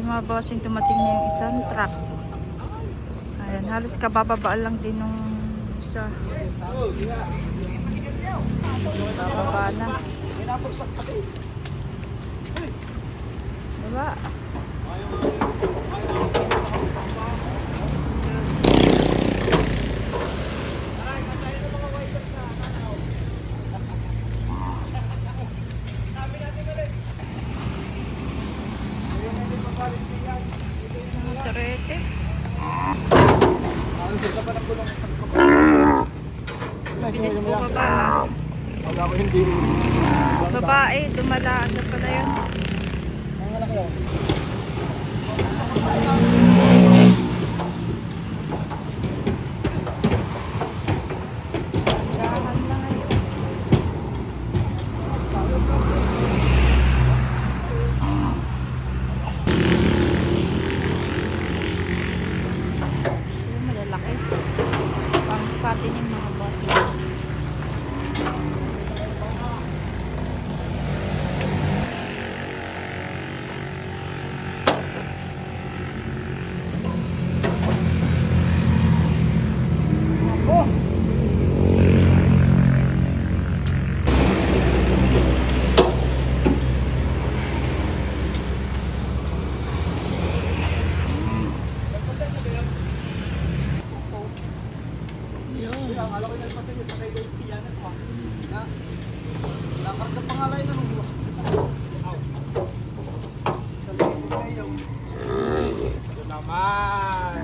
Ayun mga bossing, tumating na yung isang truck. Ayan, halos kabababaan lang din nung isa. Bababa na. Diba? Sarete. Bilis po baba. Babae, dumalaan na pala yun. Dahan na ngayon. Yung malalaki. Pang patining mga boss. Nakarga pangalay na nung naman.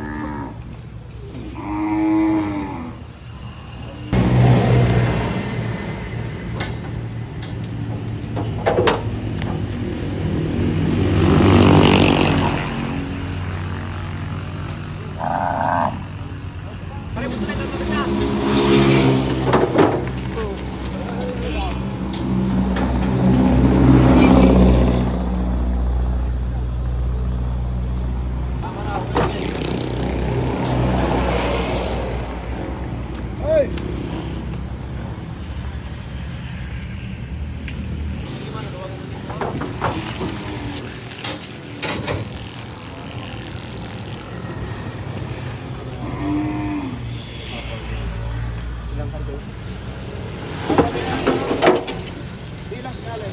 Bilang sekali.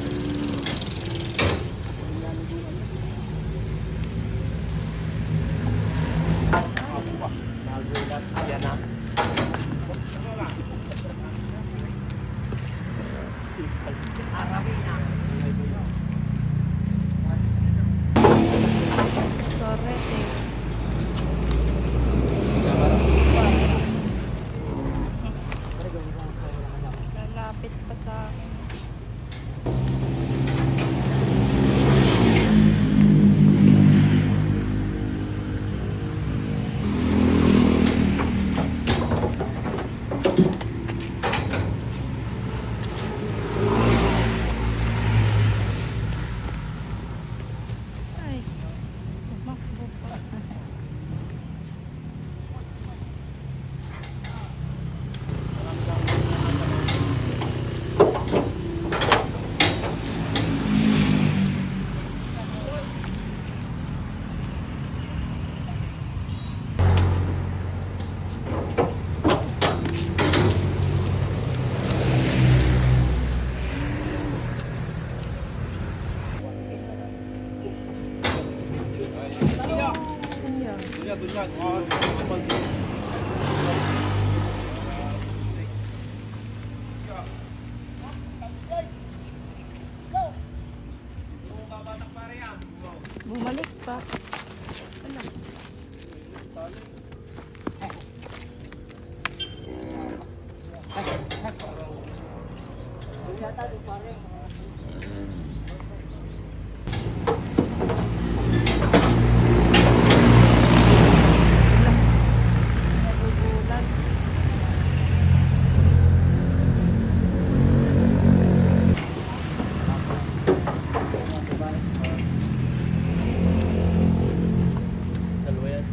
Ayan na. Arabina. Sorete. Lalapit pa sa akin. Ay, tumakbo pa. Bumalik pa. Nagugulan. Dalawa yan.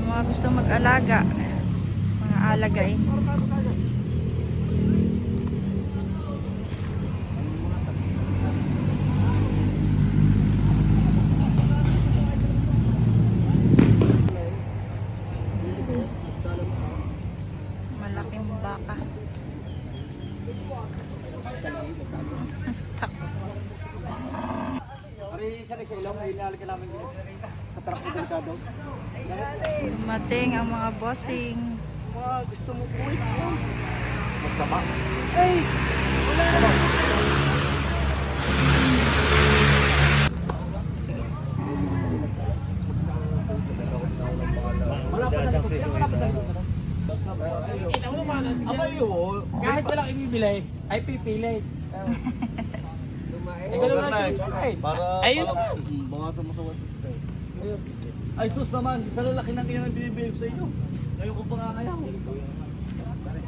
mga gusto mag-alaga, mga alagain. Malaking baka. Dumating ang mga bossing. Wow, gusto mo po ito. Magkaba. Ay! Wala na. Kahit walang ibibili, ay pipili. Ganun lang siya. Ayun naman. Mga sumusuwat. Ay sus naman, sa lalaki ng iyan ang binibigay ko sa inyo. Ngayon ko pa nga kayaw.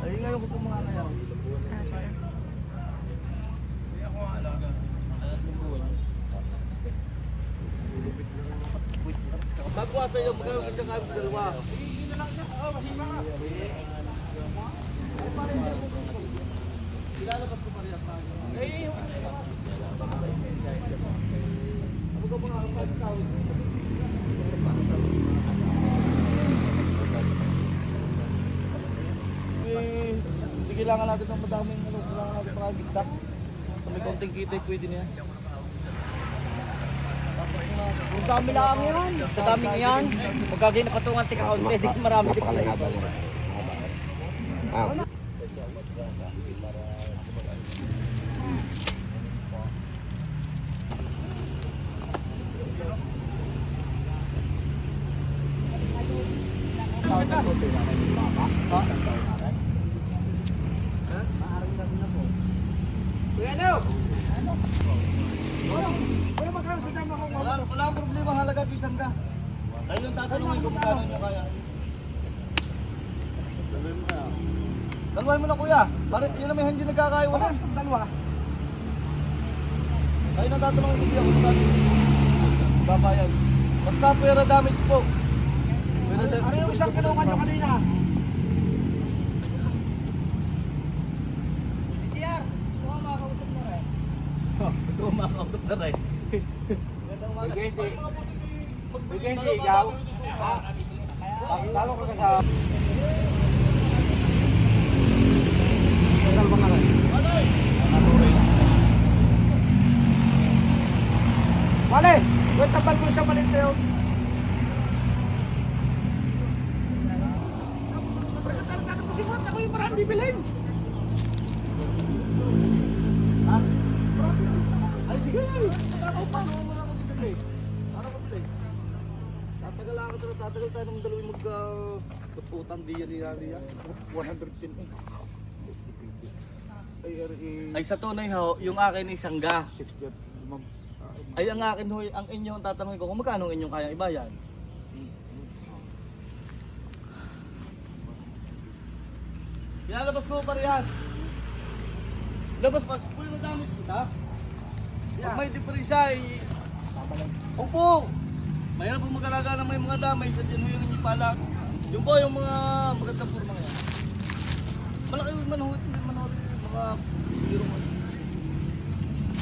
Ay ngayon ko pa mga kayaw. Magkuha sa iyo, magkakaroon ka dyan sa dalawa. Ilalabas ko pa rin sa akin. Ano ka mga kapag-tao? Hindi kailangan natin ng madaming ano, kailangan natin mga bigdak. Sa may konting kita, pwede na yan. Ang dami lang yan. Sa daming yan. Pagkagay na patungan tika kaunti, di marami di pala. Wala ang problema, halaga ito isang ka. Dahil yung tatanungin ko kung gano'n nyo kaya. Dalawain mo na kuya. Bakit yun naman hindi nagkakaya? Wala sa dalawa. Dahil yung tatanungin ko kuya kung gano'n. Babayan. Basta pera damage po. Pera damage. Ano yung isang kinuha nyo kanina? JR, gusto ko makakausap na rin. Gusto ko makakausap na rin. Bigyan si ikaw. Talo ka sa... Wale! Wait, tapal ko siya malit yun. Ako yung marami bibilin. Ay sige! Ako pa! Ano ko pala? Tatagal ako ito. Tatagal tayo ng dalawin magkutang diyan ni Nadia. 110 eh. Ay sa tunay ho, yung akin isang ga. 60 ma'am. Ay ang akin ho, ang inyo ang tatanungin ko kung magkano ang inyong kayang ibayan. Ilalabas ko parehas. Labas pa, kung yung nadamit kita. Pag may diferensya ay... Opo! Mayroon pong mag-alaga na may mga damay sa dyan yung inyong palak. Yung po yung mga magandang forma ngayon. Malaki yung manuhot, hindi manuhot yung mga biro mo.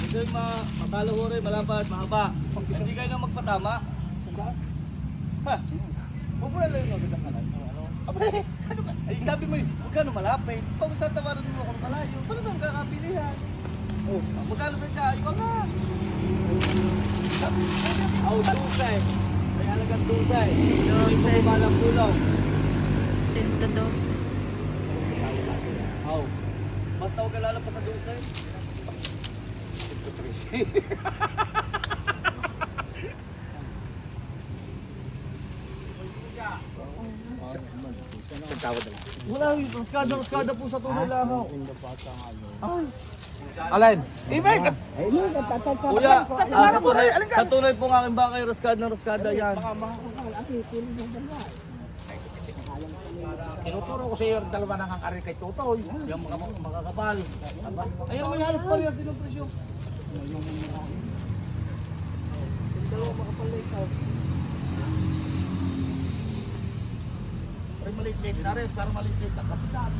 Ito yung matalo ho rin, malapad, mahaba. Hindi kayo na magpatama. Ha? Huwag mo na lang yung magandang kanan. Abay, ano ka? Ay sabi mo yun, huwag ka na malapit. Pag gusto tawaran mo ako ng malayo, paano ito magkakapilihan? Oh, magkano ba siya? Ikaw na! Oh, dusay. May halagang dusay. Ito ko malang pulaw. 112. Oh. Basta huwag ka lalabas sa dusay. Wala yung raskada po sa tunay lang ako. Alin? Kuya, sa tunay po ng aking bakay, raskada yan. Tinuturo ko sa iyo ang dalawa ng angkarin kay Tutoy. Yung mga kapal. Ayun may halos parehas din ang presyo. Yung dalawa makapal na ikaw. maliit-liit. Dari, sarang maliit-liit. Ang kapitan.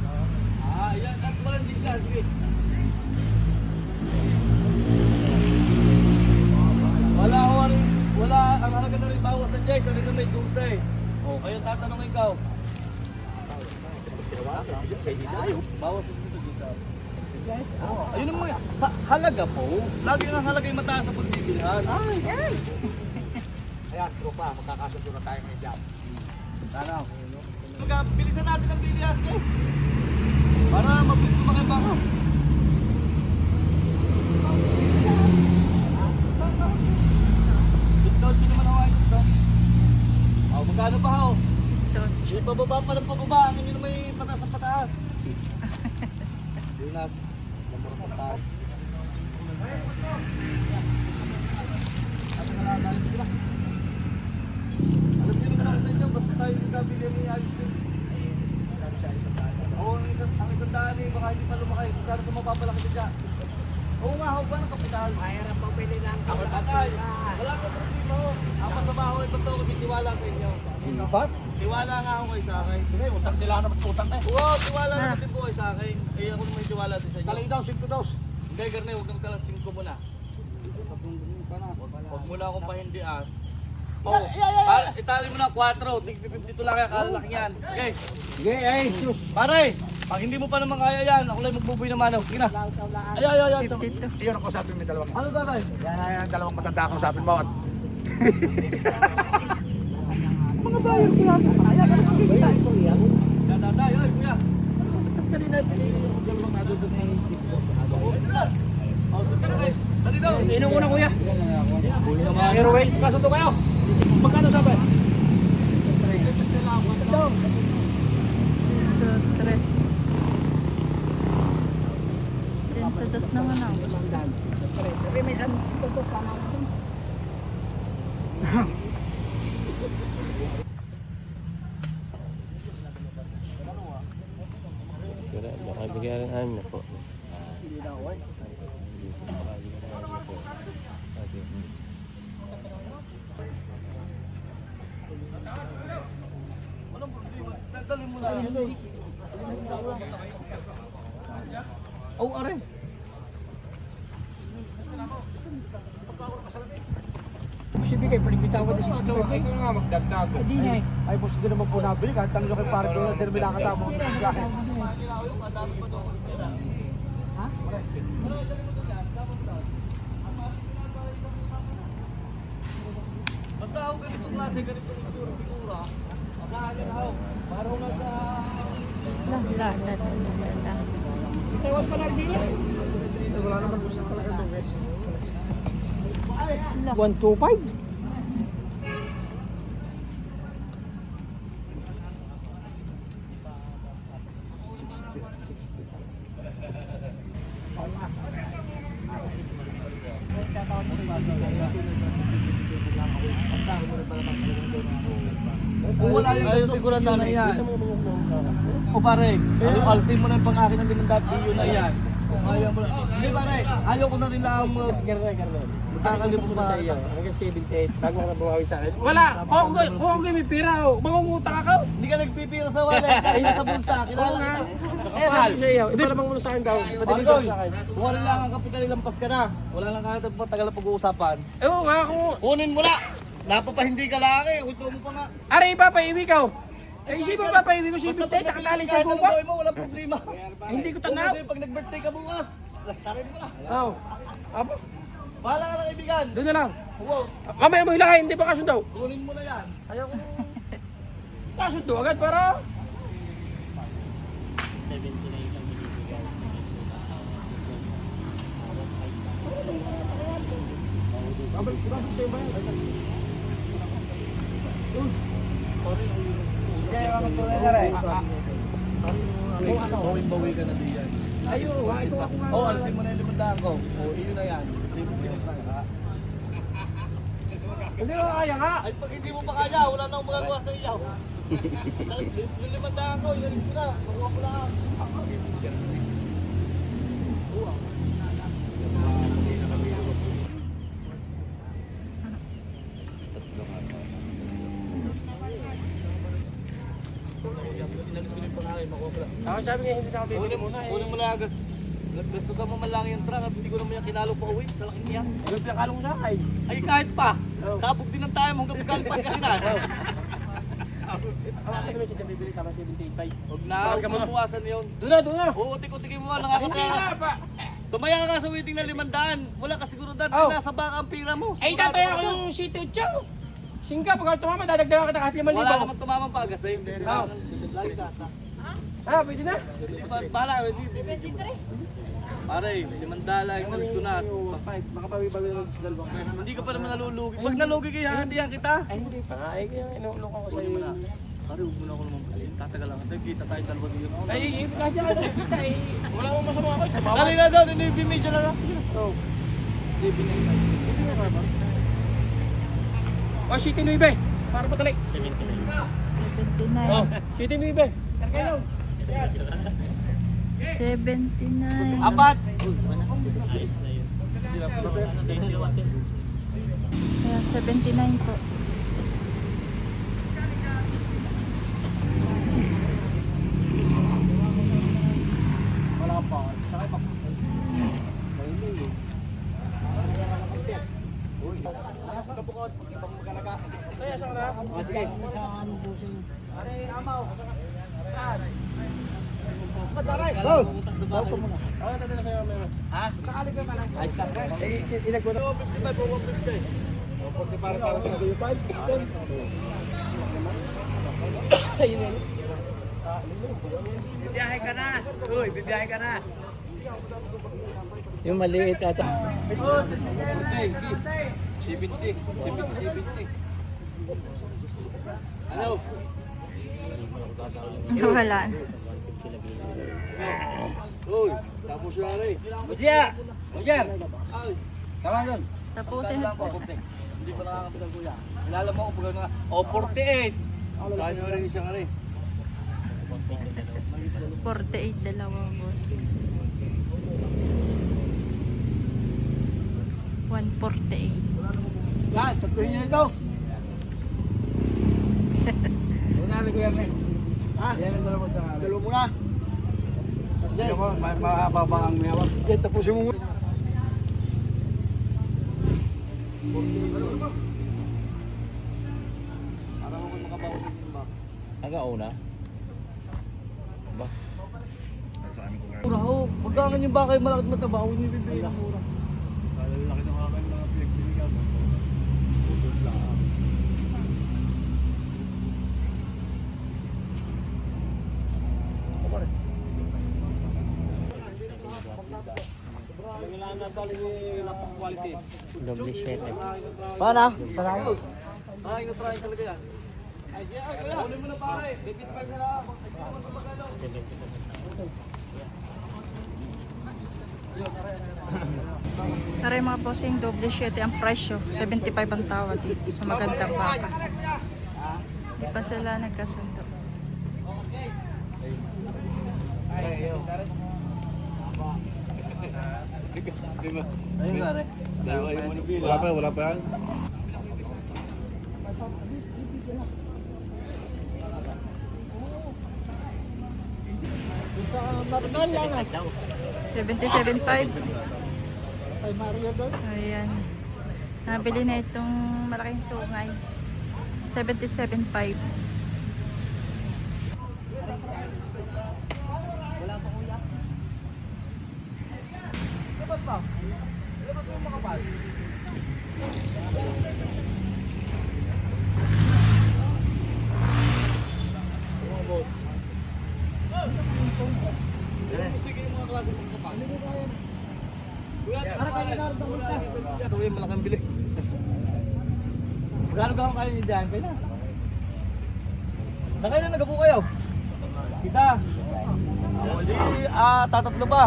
Yan. At walang disya. Sige. Wala ako rin. Wala. Ang halaga na rin bawas sa Jay. Sa rin na may dulce. O, kayo tatanong ikaw. Bawas sa dito, Giselle. Ayun naman. Halaga po. Lagi ang halaga yung mataas sa pagbibilihan. Ayan, tropa. Magkakasundo na tayo ngayon dyan. Sana. Bilisan natin ang bilihan ko. Para mabilis lumakay pa ako. Discount ko naman ako. Magkano pa ako? May pababa pa ng pababa. Ang yun may pataas ang pataas. Dinas. Lamor ang pataas. Alam niyo naman ako sa inyo. Basta tayo nagkabili ni Alvin. Oo, ang isang daan eh. Baka hindi pa lumakay. Kung sa mapapalaki siya. Oo nga, huwag ba ng kapital? Mayroon pa pwede lang. Ako tatay. Wala ka problema ho. Ang masama ho, basta ako tiwala sa inyo. Ba't? Tiwala nga ako kayo sa akin. Sige, utang nila naman utang eh. Oo, tiwala naman din po kayo sa akin. Kaya ako naman tiwala din sa inyo. Talay daw, 5 daw. Hindi, Garne, huwag kang talas 5 muna. Huwag muna akong pahindian. Oh, itali mo na 4. Tig 52 lang kaya kalalaki yan. Okay. Sige, ay, sus. Pare, pag hindi mo pa naman kaya yan, ako lang magbubuy naman. Sige na. Ay. 52. Iyon ako sabi mo yung dalawang. Ano tatay? Yan, dalawang matanda akong sabi mo. At Yan tatay, oy kuya. Oh, doon ka na guys. Dali daw. Inong una kuya. Airway, kasundo kayo. Magkano sabi? 2, 3. 102 naman ang gusto. Pero may saan ito pa natin. Baka bigyan ng amin na po. Anong problema? Dali mo na. Oh, are. Kasi bigay, palibitawan na 65. Ay, nga magdagdag. Hindi niya eh. Ay, boss, hindi naman po nabili. Kahit ang laki parang doon, sir, binakasama ko ng laki. Basta ako ganitong klase, ganitong itsura. Magahan na ako. Para nga sa... La. Taiwan pa lang din yan. Wala naman po sa talaga doon, guys. 125? Kung wala yung kayo, sigurado na yan. O pare, alsin mo na yung pang-akin ng 500 iyo na yan. Ayaw mo na. Hindi pare, ayaw ko na rin lang magkakalip mo sa iyo. Hanggang 78, bago ka na bumawi sa akin. Wala! Kung may pira, mangungutang ako. Hindi ka nagpipira sa wallet, ay nasa bulsa. Kilala kita. Eh, sabi sa iyo, ipalamang mo na sa akin daw. Ipadali Margoy, sa akin. kung wala lang ang kapital, ilampas ka na. Wala lang kahit tagal na pag-uusapan. Oo nga ako. Kunin mo na! Napapahindi ka lang eh. Huwag mo pa nga. Aray, papaiwi ka. Eh, isip mo papaiwi ko si Binte, tsaka tali sa kahit anong gupa. gawin mo, walang problema. Hindi ko Kung tanaw. kasi pag nag-birthday ka bukas, lastarin mo na. Oo. Apo, Bahala ka lang ibigan. doon na lang. Wow, Kamaya mo ilakay, hindi ba kasundo? kunin mo na yan. Ayaw ko. Kasundo agad para. Bawing-bawi ka na din yan. Ayo, ito ako nga. Oo, alisin mo na yung 500 ko. Oo, yun na yan. Hindi ko kaya nga. Ay, pag hindi mo pa kaya, wala na akong magagawa sa iyo. Yung 500 ko, inalis ko na. Makuha ko lang. Inalis ko na yung pangalan, makuha ko lang. Ako sabi nga hindi na kami bibili muna eh. Kunin mo lang, gastusan mo man lang yung truck at hindi ko naman yung kinalo pa uwi sa laking yan. Yung pinakalo ko sa akin. Ay kahit pa, Oh. sabog din ang tayo hanggang magkalipat kasi na. Ako kasi may siya bibili ka 78. Huwag na, Bakit ka muna? mabuwasan yun. Doon na, doon na. Uutik-utikin mo, Hindi nakakapera. na pa. Tumaya ka sa waiting na 500. Wala ka sigurudan, Oh. nasa baka ang pira mo. Ay, Sigurado tataya ka ko na. yung City Chow. Singka, pag tumama, dadagdagan kita kahit 5,000. Wala naman tumamang pag-asay. Oh. Ah, pwede na. Bahala, pare, 500 inalis ko na. Makapawi-bawi lang sa dalawa. Hindi ka pa naman nalulugi. Pag nalugi kayo, handihan kita. Ay, hindi pa nga. Ay, kaya inuulong ko sa'yo. Pare, huwag mo na ako naman paliin. Tatagal lang. Kita tayo dalawa dito. Ay, kaya ka na kita eh. Wala akong masama ako. Dali na daw, nini media na lang. Oh. 799. Oh, City 9. Para patalik. 79. Oh, City 9. Kayo. 79. Apat. Kaya 79 po. Wala pa. Saka pa. Kapukot. Ibang magkalaga. Kaya sa kana. Oh, sige. Pare, amaw. Boss! Bawa mo na. Ako na na sa'yo meron. Ha? Sakali ka man. Ayos lang ka. Eh, inag ko na. 55 o 150. 40 para sa 55. Ayun yun. Bibiyahe ka na. Uy, bibiyahe ka na. Yung maliit ata. Okay, 70. Ano? Wala na. Uy, tapos na rin. Bujia! Bujia! Ay, Tama doon. Tapusin lang po. Hindi pa nakakapitan kuya. Kilala mo ako pag nga. O, 48. Kaya nyo rin isang rin. 48 dalawa boss. 148. Yan, tagpuhin nyo ito. Doon namin kuya men. Ha? Yan ang dalawa sa amin. Dalawa muna. Sige. Mababa ang mayawag. Sige, tapusin mo muna. Para mo kung makabawas sa ba? Nag-auna? Ba? Mura ho. Magkangan yung bakay malakit mataba. Huwag niyo bibili ng mura. Laki ng aking mga pinagpiligan. Double set eh. Paano? Tarayo. Ay, na-try talaga yan. Ay, siya, kuya. Kunin mo na pare. 55 na lang. Tara yung mga bossing, double 7 ang presyo. 75 ang tawad dito sa magandang baka. Hindi pa sila nagkasundo. Ayun pare. Wala pa yan. Matagal yan ah. 77.5. Ay, Mario doon. Ayan. Nabili na itong malaking sungay. 77.5. Labas pa. Labas mo yung mga pal. Sige yung mga klase ng kapal. Kuya, ito yung malaking bili. Gano'n ka kayo ni Jan? Kaya na. Nakay na nagapo kayo? Isa. Di, tatatlo ba?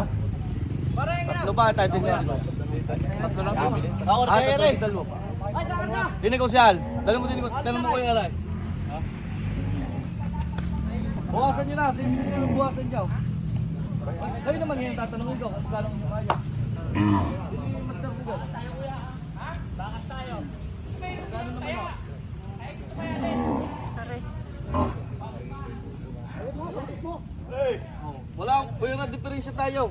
Tatlo ba? Tayo din yan. Tatlo lang. Ako na kaya rin. Di negosyal. Dala mo ko yung aray. Buwasan nyo na. Sige nyo na buwasan nyo. Kayo naman yung tatanungin ko. Kasi gano'ng mo kaya. Hindi yung master ko dyan. Bakas tayo. Gano'n naman ako. Tara. diferensya tayo.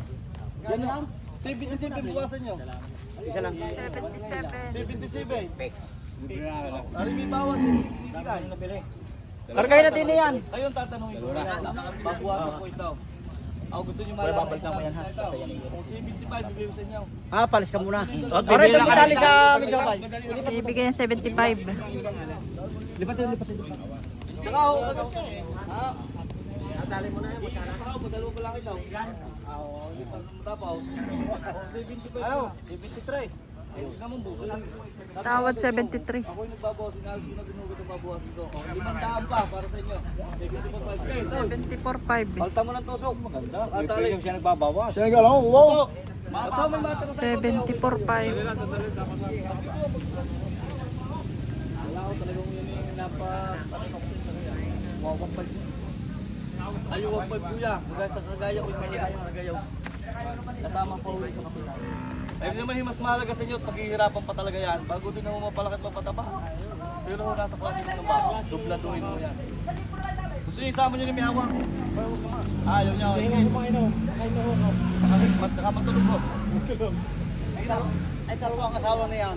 Yan lang. 77 buwasan nyo. Isa lang. 77. 77. Ari may bawas. Hindi tayo nabili. Kargahin natin na yan. Ayun tatanungin ko. Babuwasan ko ito. Ako gusto nyo malaman. Babalikan mo yan ha. Kung 75, bibigay ko sa inyo. Ah, palis ka muna. Para ito medali sa medyo kapal. Ibigay niya 75. Lipat yun. Saka ako ha? Nadali mo na yan. Saka madalo ko lang ito. Lipat mo tapos. 75. Ano? 73. Ayos naman buko lang. Tawad 73. Ako yung nagbabawas. Inalas ko na ginugot ang babawas ito. 500 pa para sa inyo. 74.5. Okay, so. 74.5. Balta mo ng tusok. Maganda. Atali. Siya nagbabawas. Siya nagalaw. Wow. Basta may mata ka sa 74.5. Wala ko talagang yun yung napa-tanong ko sa kanya. Wawang pag ayaw wang pag kuya. Mula sa kagayaw, yung may ayaw kagayaw. Kasama pa ulit sa kapitan. Ay naman yung mas mahalaga sa inyo at paghihirapan pa talaga yan. Bago din naman mapalakit mapataba. Pero kung nasa klase mo ng baka, dubladuhin mo yan. Gusto niyo isama niyo ni may hawak? Ayaw niya. Kapatulog ko. Ay, dalawang asawa na yan.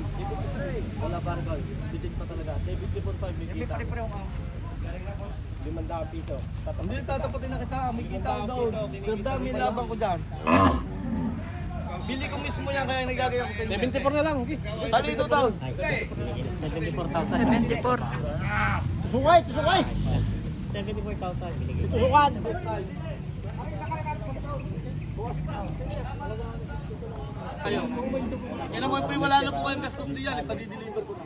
Wala pa rin. Bitin pa talaga. 74.5 may kita. 500 piso. Hindi tatapatin na kita. May kita ako doon. Ganda, may labang ko dyan. Bili ko mismo yan kaya nagagaya ko sa inyo. 74 na lang. Okay. Tali ito taon. 74. Tusukay, tusukay. 74,000. Tusukan. Ayaw. Yan naman po wala na po kayong gastos diyan. Ipadi-deliver ko na.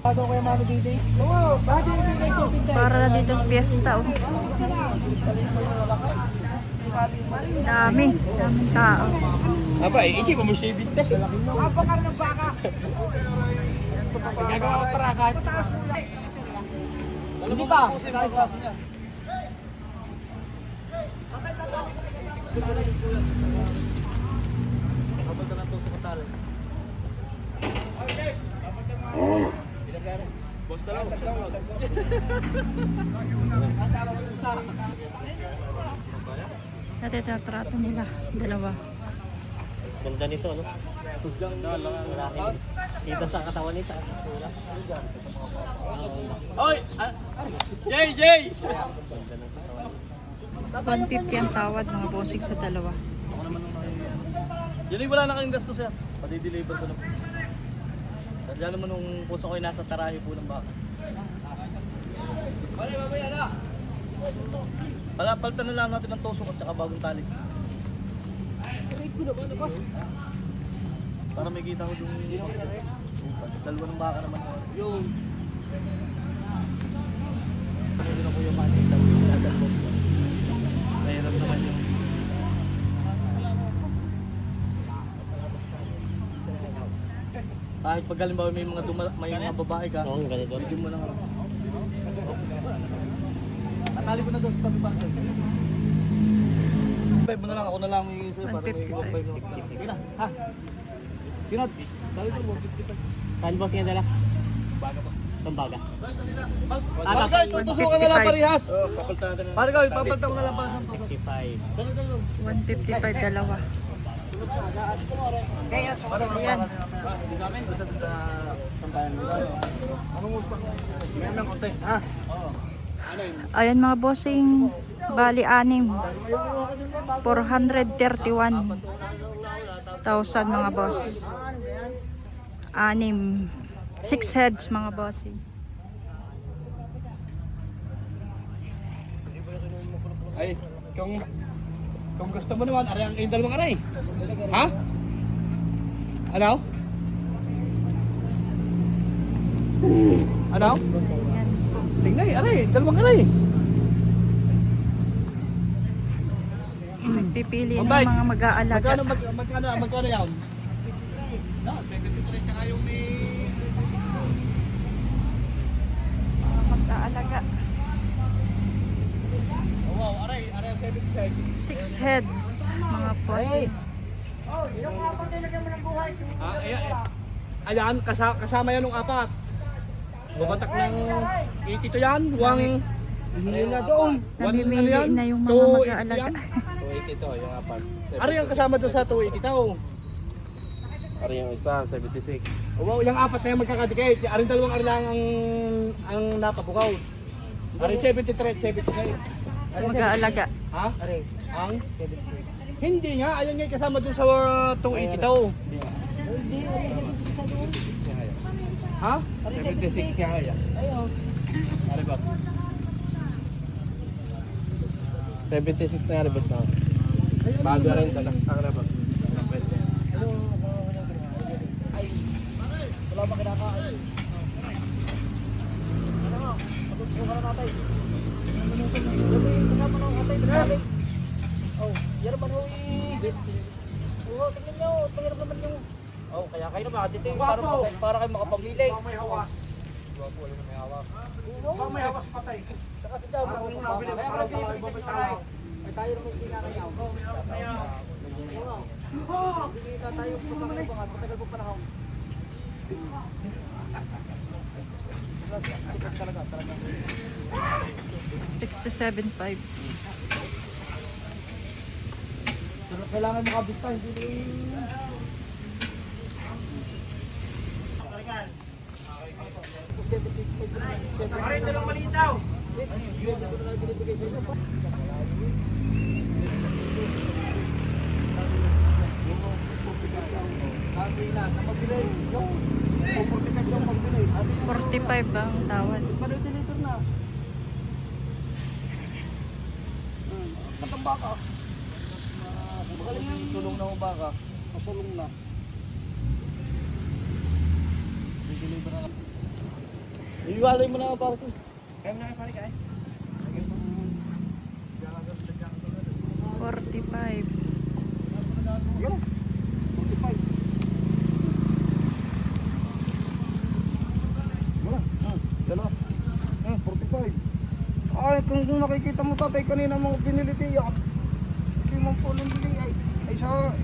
Ano kayo mami dito? Oo, bakit ibigay sa pinta? Para na dito ang piyesta. Oh. Dami. Daming tao. Aba, isip mo siya ibig test. Napakar ng baka. Gagawa ko para kahit. Hindi pa. Kasi may gas niya. Kapag na ito sa katalo. Basta lang. Dati tatrato nila. Dalawa. Ganda nito, no? Tudyang lalaki. Kita sa katawan nito. Oy! Jay! Jay! 150 ang tawad mga bossing sa dalawa. Ako naman ang yan ay wala na kayong gastos yan. Pati-deliver ko na po. Sadya naman nung puso ko ay nasa tarahe po ng baka. Bale, babaya na! Palapaltan na lang natin ng tusok at saka bagong tali. Para may kita ko dun yung dalawa ng baka naman. Yung hindi na po yung makikita. Mahirap naman yung kahit pag halimbawa may mga may mga babae ka, Oo, ganito. bigyan mo ng ano. Natali ko na doon sa tabi pa. Five mo na lang, ako na lang yung isa para may 1.5 na. Kina, ha? Kinat, tali ko 155. Saan boss nga dala? Baga pa. Pambaga. Parga, tutusukan na lang parehas. Kapaltan natin. Parga, ipapaltan ko na lang para sa tusok. 55. 155 dalawa. Ayan. Ayan mga bossing. Bali 6. 431,000 mga boss. 6. 6 heads mga bossing. Ay, kung gusto mo naman, ari ang dalawang aray. Ha? Ano? Ano? Tingnan, aray, dalawang aray. Pipili ng Mabait. mga mag-aalaga. Magkano yan? No, 73 tsaka yung may Mag-aalaga. wow, aray ang 75. 6 heads mga bossing. Ayan, kasama yan ng apat. Bumatak ng 82 yan, huwang Hindi na doon. Namimili na yung mga 280 mag-aalaga. yan? 280 ito, yung apat. Ari ang kasama doon sa 280 tao. Ari yung isa, 76. Wow, yung apat na yung magkakadikit. Ari dalawang ari lang ang napabukaw. Ari 73, 76. Mag-aalaga. Ha? Ari, ang 73. Hindi nga, ayun nga yung kasama doon sa 280 tao. Ha? 76 nga kaya. Ayun. Ari ba? 76 na ari boss na. Bago rin ito na. Ari ba? Wala ba kinakain? Ano nga? Pagkukuha ka na natay. Kasama ng atay, drabik. Oh, yan naman ho oh, tingnan nyo, pangirap naman yung... Oh, kaya kayo naman, dito yung para kayo makapamili. Baka may hawas. Baka may hawas patay. Saka si Dam, kaya ka nabibili sa inyo. Ay tayo naman hindi na kayo. Bibili na tayo pagkakaibangan, matagal po panahon. 67.5. Pero kailangan makabita, hindi Pare, ito lang malitaw. Sabi na, sa magbili. 45 ang tawad. Deliver na. Katang baka. Magaling yung tulong na ang baka. Masulong na. Deliver na. Iwalay mo na ang baka. Kaya mo na yung pare 45. Yan. 45. Dalawa. 45. Ay, kung nakikita mo tatay kanina mga binili tiyak. Limang pulong bili ay isa ka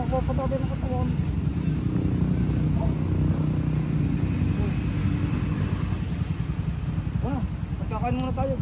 papatabi ng katawan. Wala, magkakain muna tayo.